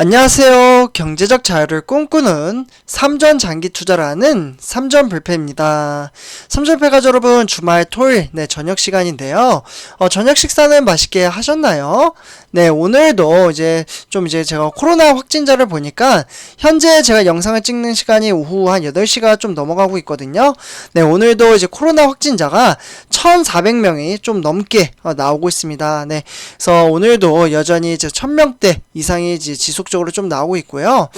안녕하세요. 경제적 자유를 꿈꾸는 삼전 장기 투자라는 삼전불패입니다. 삼전불패가 여러분 주말 토요일 저녁 시간인데요. 저녁 식사는 맛있게 하셨나요? 네, 오늘도 이제 제가 코로나 확진자를 보니까 현재 제가 영상을 찍는 시간이 오후 한 8시가 좀 넘어가고 있거든요. 네, 오늘도 이제 코로나 확진자가 1,400명이 좀 넘게 나오고 있습니다. 네, 그래서 오늘도 여전히 이제 1,000명대 이상이 이제 지속적으로 좀 나오고 있고요.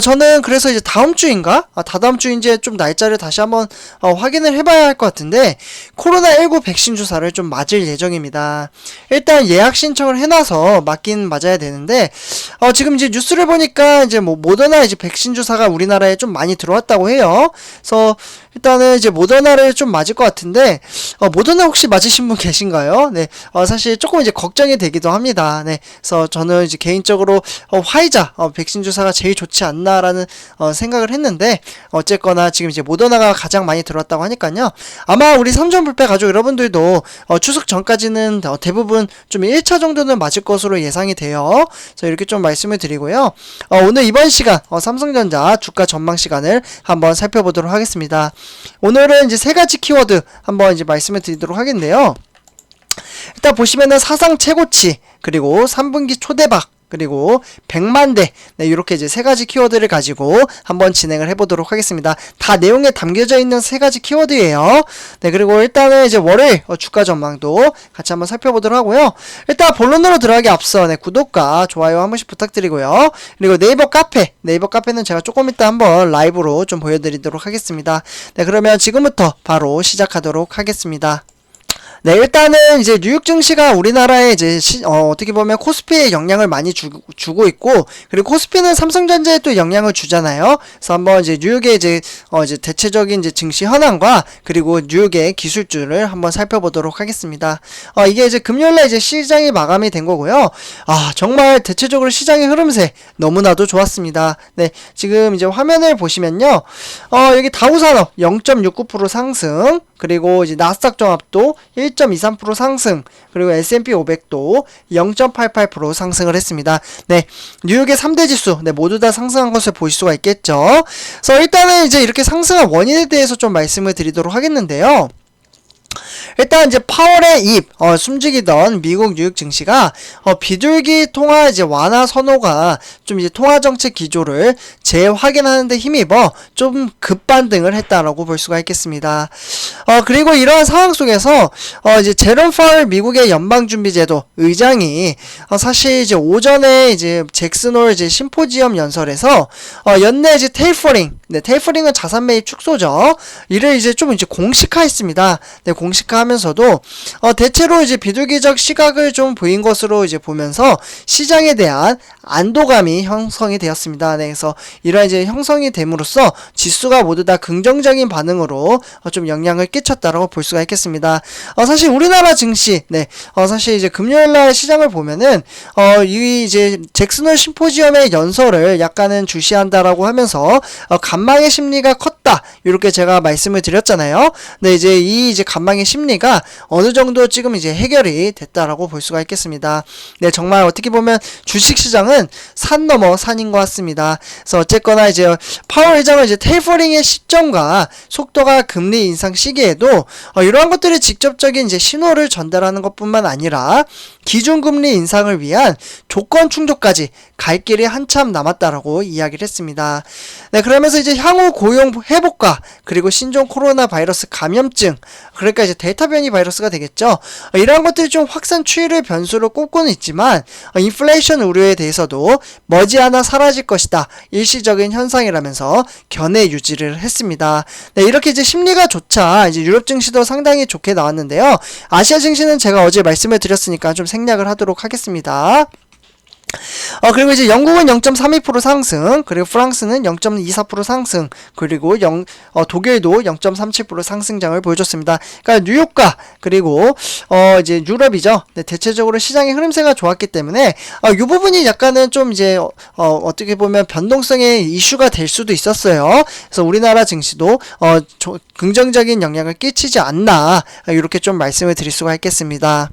저는 그래서 이제 다음 주인가? 다다음 주인지 좀 날짜를 다시 한번 확인을 해봐야 할 것 같은데 코로나19 백신 주사를 좀 맞을 예정입니다. 일단 예약 신청을 해놔서 맞긴 맞아야 되는데 지금 이제 뉴스를 보니까 이제 뭐 모더나 이제 백신 주사가 우리나라에 좀 많이 들어왔다고 해요. 그래서 일단은 이제 모더나를 좀 맞을 것 같은데 모더나 혹시 맞으신 분 계신가요? 네, 사실 조금 이제 걱정이 되기도 합니다. 네, 그래서 저는 이제 개인적으로 화이자 백신 주사가 제일 좋지 않나라는 생각을 했는데 어쨌거나 지금 이제 모더나가 가장 많이 들어왔다고 하니까요. 아마 우리 삼전불패 가족 여러분들도 추석 전까지는 대부분 좀 1차 정도는 맞을 것으로 예상이 돼요. 그래서 이렇게 좀 말씀을 드리고요. 오늘 이번 시간 삼성전자 주가 전망 시간을 한번 살펴보도록 하겠습니다. 오늘은 이제 세 가지 키워드 한번 이제 말씀을 드리도록 하겠는데요. 일단 보시면은 사상 최고치, 그리고 3분기 초대박, 그리고 100만대, 네, 이렇게 이제 세 가지 키워드를 가지고 한번 진행을 해보도록 하겠습니다. 다 내용에 담겨져 있는 세 가지 키워드예요. 네, 그리고 일단은 이제 월요일 주가 전망도 같이 한번 살펴보도록 하고요. 일단 본론으로 들어가기 앞서 구독과 좋아요 한 번씩 부탁드리고요. 그리고 네이버 카페는 제가 조금 이따 한번 라이브로 좀 보여드리도록 하겠습니다. 네, 그러면 지금부터 바로 시작하도록 하겠습니다. 네, 일단은 이제 뉴욕 증시가 우리나라에 이제 어떻게 보면 코스피에 영향을 많이 주고 있고, 그리고 코스피는 삼성전자에 또 영향을 주잖아요. 그래서 한번 이제 뉴욕의 이제 대체적인 이제 증시 현황과 그리고 뉴욕의 기술주를 한번 살펴보도록 하겠습니다. 이게 이제 금요일날 이제 시장이 마감이 된 거고요. 정말 대체적으로 시장의 흐름세 너무나도 좋았습니다. 네, 지금 이제 화면을 보시면요. 여기 다우산업 0.69% 상승, 그리고 이제 나스닥 종합도 1.23% 상승, 그리고 S&P 500도 0.88% 상승을 했습니다. 네, 뉴욕의 3대 지수 모두 다 상승한 것을 보실 수가 있겠죠. 그래서 일단은 이제 이렇게 상승한 원인에 대해서 좀 말씀을 드리도록 하겠는데요. 일단 이제 파월의 입, 숨죽이던 미국 뉴욕 증시가 비둘기 통화 이제 완화 선호가 좀 이제 통화 정책 기조를 재확인하는 데 힘입어 좀 급반등을 했다라고 볼 수가 있겠습니다. 그리고 이러한 상황 속에서 이제 제롬 파월 미국의 연방준비제도 의장이 사실 이제 오전에 이제 잭슨홀 이제 심포지엄 연설에서 연내 이제 테이퍼링은 자산 매입 축소죠. 이를 이제 좀 이제 공식화했습니다. 네, 공식화하면서도 대체로 이제 비둘기적 시각을 좀 보인 것으로 이제 보면서 시장에 대한 안도감이 형성이 되었습니다. 네, 그래서 이러한 이제 형성이 됨으로써 지수가 모두 다 긍정적인 반응으로 좀 영향을 끼쳤다라고 볼 수가 있겠습니다. 사실 우리나라 증시, 사실 이제 금요일날 시장을 보면은 이 이제 잭슨홀 심포지엄의 연설을 약간은 주시한다라고 하면서 간망의 심리가 컸다, 이렇게 제가 말씀을 드렸잖아요. 네, 이제 이 이제 간망의 심리가 어느 정도 지금 이제 해결이 됐다라고 볼 수가 있겠습니다. 네, 정말 어떻게 보면 주식시장은 산 넘어 산인 것 같습니다. 그래서 어쨌거나 이제 파월 의장은 이제 테이퍼링의 시점과 속도가 금리 인상 시기에도 이러한 것들이 직접적인 이제 신호를 전달하는 것뿐만 아니라 기준금리 인상을 위한 조건 충족까지 갈 길이 한참 남았다라고 이야기를 했습니다. 네, 그러면서 이제 향후 고용 회복과 그리고 신종 코로나 바이러스 감염증, 그러니까 이제 델타 변이 바이러스가 되겠죠. 이러한 것들이 좀 확산 추이를 변수로 꼽고는 있지만 인플레이션 우려에 대해서도 머지않아 사라질 것이다, 일시적인 현상이라면서 견해 유지를 했습니다. 네, 이렇게 이제 심리가 좋자 이제 유럽 증시도 상당히 좋게 나왔는데요. 아시아 증시는 제가 어제 말씀을 드렸으니까 좀 생략을 하도록 하겠습니다. 그리고 이제 영국은 0.32% 상승, 그리고 프랑스는 0.24% 상승, 그리고 독일도 0.37% 상승장을 보여줬습니다. 그러니까 뉴욕과 그리고 이제 유럽이죠. 네, 대체적으로 시장의 흐름세가 좋았기 때문에 이 부분이 약간은 좀 이제 어떻게 보면 변동성의 이슈가 될 수도 있었어요. 그래서 우리나라 증시도 긍정적인 영향을 끼치지 않나, 이렇게 좀 말씀을 드릴 수가 있겠습니다.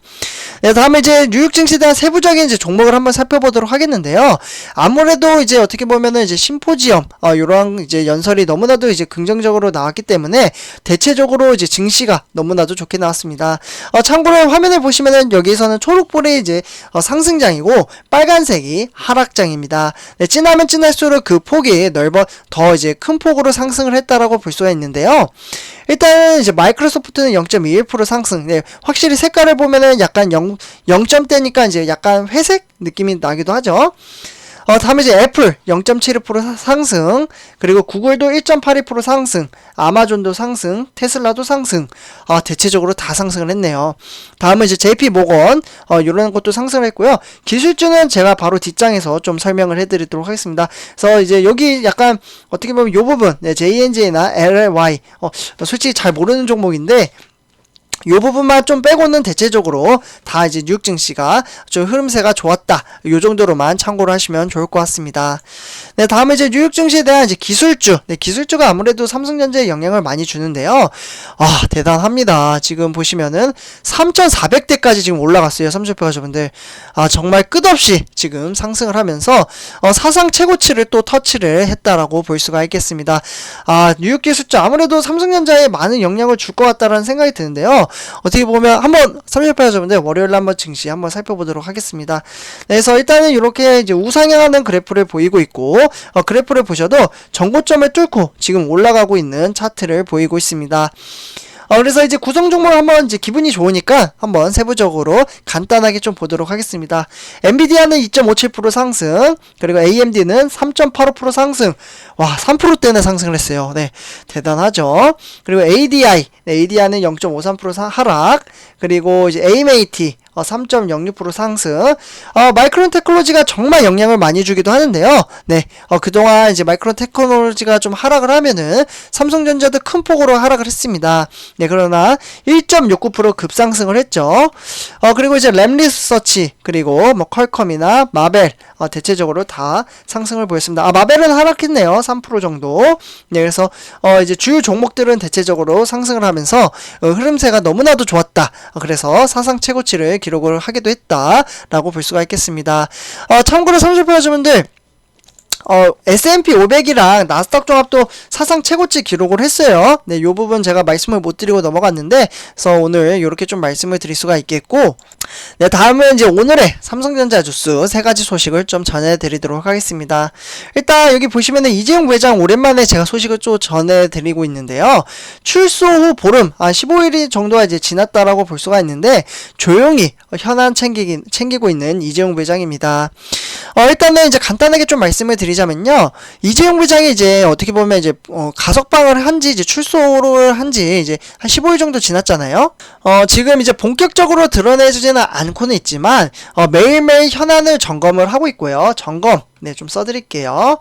네, 다음에 이제 뉴욕 증시에 대한 세부적인 이제 종목을 한번 살펴보도록 하겠는데. 했는데요. 아무래도 이제 어떻게 보면은 이제 심포지엄 요런 이제 연설이 너무나도 이제 긍정적으로 나왔기 때문에 대체적으로 이제 증시가 너무나도 좋게 나왔습니다. 참고로 화면을 보시면은 여기서는 초록불이 이제 상승장이고 빨간색이 하락장입니다. 네, 진하면 진할수록 그 폭이 더 이제 큰 폭으로 상승을 했다라고 볼 수가 있는데요. 일단은 이제 마이크로소프트는 0.21% 상승. 네, 확실히 색깔을 보면은 약간 0점대니까 이제 약간 회색 느낌이 나기도 하죠. 다음에 이제 애플 0.72% 상승, 그리고 구글도 1.82% 상승, 아마존도 상승, 테슬라도 상승. 대체적으로 다 상승을 했네요. 다음은 이제 JP 모건 이런 것도 상승을 했고요. 기술주는 제가 바로 뒷장에서 좀 설명을 해드리도록 하겠습니다. 그래서 이제 여기 약간 어떻게 보면 이 부분, 네, JNJ나 LLY 솔직히 잘 모르는 종목인데. 요 부분만 좀 빼고는 대체적으로 다 이제 뉴욕 증시가 좀 흐름세가 좋았다. 요 정도로만 참고를 하시면 좋을 것 같습니다. 네, 다음에 이제 뉴욕 증시에 대한 이제 기술주. 네, 기술주가 아무래도 삼성전자에 영향을 많이 주는데요. 대단합니다. 지금 보시면은 3,400대까지 지금 올라갔어요. 삼성전자 가족분들. 정말 끝없이 지금 상승을 하면서 사상 최고치를 또 터치를 했다라고 볼 수가 있겠습니다. 뉴욕 기술주 아무래도 삼성전자에 많은 영향을 줄 것 같다라는 생각이 드는데요. 어떻게 보면 한번 368여러분들 월요일에 한번 증시 한번 살펴보도록 하겠습니다. 네, 그래서 일단은 이렇게 이제 우상향하는 그래프를 보이고 있고 그래프를 보셔도 전고점을 뚫고 지금 올라가고 있는 차트를 보이고 있습니다. 그래서 이제 구성 종목을 한번 이제 기분이 좋으니까 한번 세부적으로 간단하게 좀 보도록 하겠습니다. 엔비디아는 2.57% 상승, 그리고 AMD는 3.85% 상승. 와, 3%대나 상승을 했어요. 네, 대단하죠. 그리고 ADI, 네, ADI는 0.53% 하락, 그리고 이제 AMAT 3.06% 상승. 마이크론 테크놀로지가 정말 영향을 많이 주기도 하는데요. 네, 그동안 이제 마이크론 테크놀로지가 좀 하락을 하면은 삼성전자도 큰 폭으로 하락을 했습니다. 네, 그러나 1.69% 급상승을 했죠. 그리고 이제 램리서치, 그리고 뭐 퀄컴이나 마벨, 대체적으로 다 상승을 보였습니다. 마벨은 하락했네요. 3% 정도. 네, 그래서 이제 주요 종목들은 대체적으로 상승을 하면서 흐름세가 너무나도 좋았다. 그래서 사상 최고치를 기록을 하기도 했다라고 볼 수가 있겠습니다. 참고로 30표 하시면들 S&P 500이랑 나스닥 종합도 사상 최고치 기록을 했어요. 네, 요 부분 제가 말씀을 못 드리고 넘어갔는데, 그래서 오늘 요렇게 좀 말씀을 드릴 수가 있겠고, 네, 다음은 이제 오늘의 삼성전자 주스 세 가지 소식을 좀 전해드리도록 하겠습니다. 일단 여기 보시면은 이재용 부회장 오랜만에 제가 소식을 좀 전해드리고 있는데요. 출소 후 보름, 15일이 정도가 이제 지났다라고 볼 수가 있는데, 조용히 현안 챙기고 있는 이재용 부회장입니다. 일단은 이제 간단하게 좀 말씀을 드리자면요. 이재용 부회장이 이제 어떻게 보면 이제 가석방을 한지 이제 출소를 한지 이제 한 15일 정도 지났잖아요. 지금 이제 본격적으로 드러내주지는 않고는 있지만 매일매일 현안을 점검을 하고 있고요. 점검, 네, 좀 써드릴게요.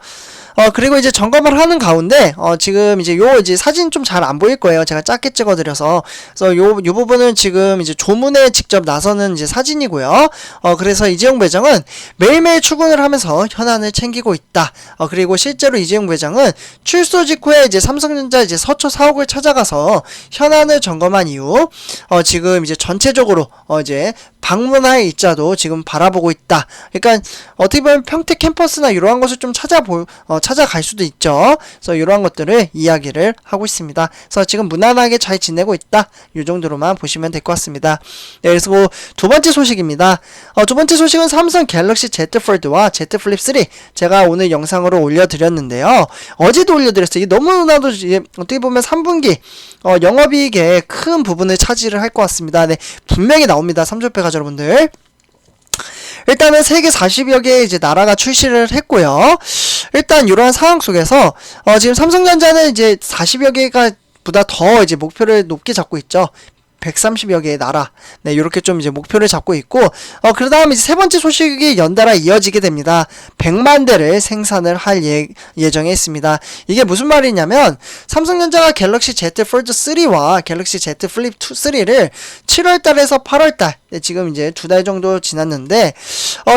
그리고 이제 점검을 하는 가운데, 지금 이제 이제 사진 좀 잘 안 보일 거예요. 제가 작게 찍어드려서. 그래서 요 부분은 지금 이제 조문에 직접 나서는 이제 사진이고요. 그래서 이재용 부회장은 매일매일 출근을 하면서 현안을 챙기고 있다. 그리고 실제로 이재용 부회장은 출소 직후에 이제 삼성전자 이제 서초 사옥을 찾아가서 현안을 점검한 이후, 지금 이제 전체적으로, 이제 방문할 입자도 지금 바라보고 있다. 그러니까 어떻게 보면 평택 캠퍼스나 이러한 것을 좀 찾아갈 수도 있죠. 그래서 이러한 것들을 이야기를 하고 있습니다. 그래서 지금 무난하게 잘 지내고 있다. 이 정도로만 보시면 될 것 같습니다. 네, 그래서 두 번째 소식입니다. 두 번째 소식은 삼성 갤럭시 Z 폴드와 Z 플립 3 제가 오늘 영상으로 올려드렸는데요. 어제도 올려드렸어요. 이게 너무나도 어떻게 보면 3분기 영업이익의 큰 부분을 차지를 할 것 같습니다. 네, 분명히 나옵니다. 삼성패가 여러분들. 일단은 세계 40여 개의 이제 나라가 출시를 했고요. 일단 이러한 상황 속에서 지금 삼성전자는 이제 40여 개가 보다 더 이제 목표를 높게 잡고 있죠. 130여 개의 나라. 네, 이렇게 좀 이제 목표를 잡고 있고, 그 다음에 이제 세 번째 소식이 연달아 이어지게 됩니다. 100만 대를 생산을 할 예정에 있습니다. 이게 무슨 말이냐면, 삼성전자가 갤럭시 Z 폴드 3와 갤럭시 Z 플립 3를 7월달에서 8월달, 네, 지금 이제 2달 정도 지났는데,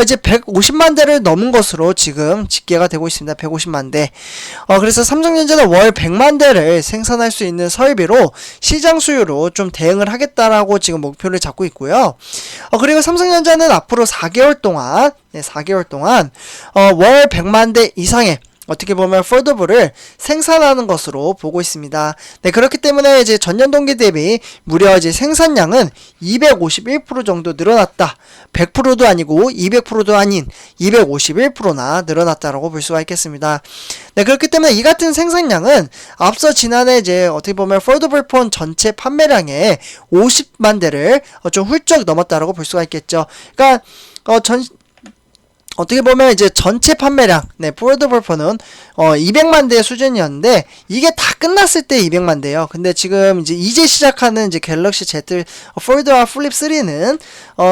이제 150만 대를 넘은 것으로 지금 집계가 되고 있습니다. 150만 대. 그래서 삼성전자는 월 100만 대를 생산할 수 있는 설비로 시장 수요로 좀 대응을 하기 하겠다라고 지금 목표를 잡고 있고요. 그리고 삼성전자는 앞으로 4개월 동안, 네, 4개월 동안, 월 100만 대 이상의 어떻게 보면 폴더블을 생산하는 것으로 보고 있습니다. 네, 그렇기 때문에 이제 전년 동기 대비 무려 이제 생산량은 251% 정도 늘어났다. 100%도 아니고 200%도 아닌 251%나 늘어났다라고 볼 수가 있겠습니다. 네, 그렇기 때문에 이 같은 생산량은 앞서 지난해 이제 어떻게 보면 폴더블 폰 전체 판매량의 50만 대를 좀 훌쩍 넘었다라고 볼 수가 있겠죠. 그러니까 어떻게 보면 이제 전체 판매량, 네, 폴더블 폰은 200만 대 수준이었는데 이게 다 끝났을 때 200만 대요. 근데 지금 이제 시작하는 이제 갤럭시 Z 폴드와 플립 3는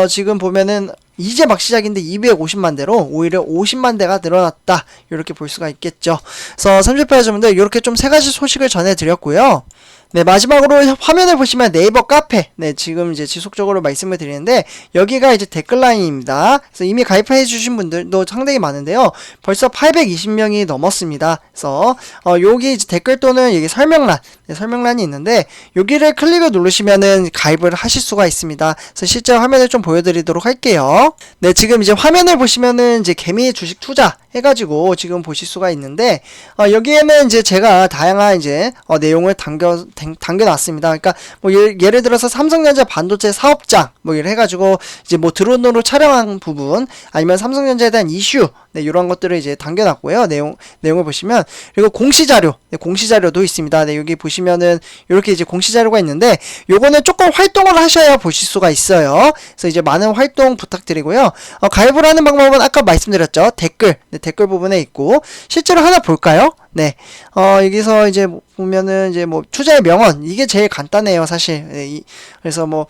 지금 보면은 이제 막 시작인데 250만 대로 오히려 50만 대가 늘어났다. 이렇게 볼 수가 있겠죠. 그래서 30회 여러분들 이렇게 좀 세 가지 소식을 전해드렸고요. 네, 마지막으로 화면을 보시면 네이버 카페, 네, 지금 이제 지속적으로 말씀을 드리는데, 여기가 이제 댓글라인입니다. 그래서 이미 가입해 주신 분들도 상당히 많은데요. 벌써 820명이 넘었습니다. 그래서, 여기 이제 댓글 또는 여기 설명란, 네, 설명란이 있는데, 여기를 클릭을 누르시면은 가입을 하실 수가 있습니다. 그래서 실제 화면을 좀 보여드리도록 할게요. 네, 지금 이제 화면을 보시면은 이제 개미 주식 투자 해가지고 지금 보실 수가 있는데, 여기에는 이제 제가 다양한 이제, 내용을 담겨놨습니다. 그러니까 뭐 예를 들어서 삼성전자 반도체 사업장 뭐 이래 해가지고 이제 뭐 드론으로 촬영한 부분 아니면 삼성전자에 대한 이슈 네, 이런 것들을 이제 담겨놨고요. 내용을 보시면 그리고 공시자료 네, 공시자료도 있습니다. 네, 여기 보시면은 이렇게 이제 공시자료가 있는데 요거는 조금 활동을 하셔야 보실 수가 있어요. 그래서 이제 많은 활동 부탁드리고요. 가입을 하는 방법은 아까 말씀드렸죠. 댓글 네, 댓글 부분에 있고 실제로 하나 볼까요? 네, 여기서 이제 보면은 이제 뭐 투자의 명언 이게 제일 간단해요, 사실. 네, 그래서 뭐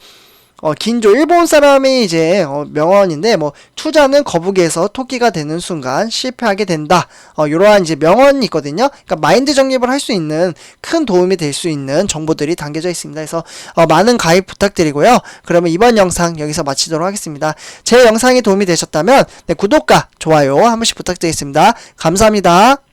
긴조 일본 사람이 이제 명언인데 뭐 투자는 거북이에서 토끼가 되는 순간 실패하게 된다. 이러한 이제 명언이 있거든요. 그러니까 마인드 정립을 할 수 있는 큰 도움이 될 수 있는 정보들이 담겨져 있습니다. 그래서 많은 가입 부탁드리고요. 그러면 이번 영상 여기서 마치도록 하겠습니다. 제 영상이 도움이 되셨다면 네, 구독과 좋아요 한 번씩 부탁드리겠습니다. 감사합니다.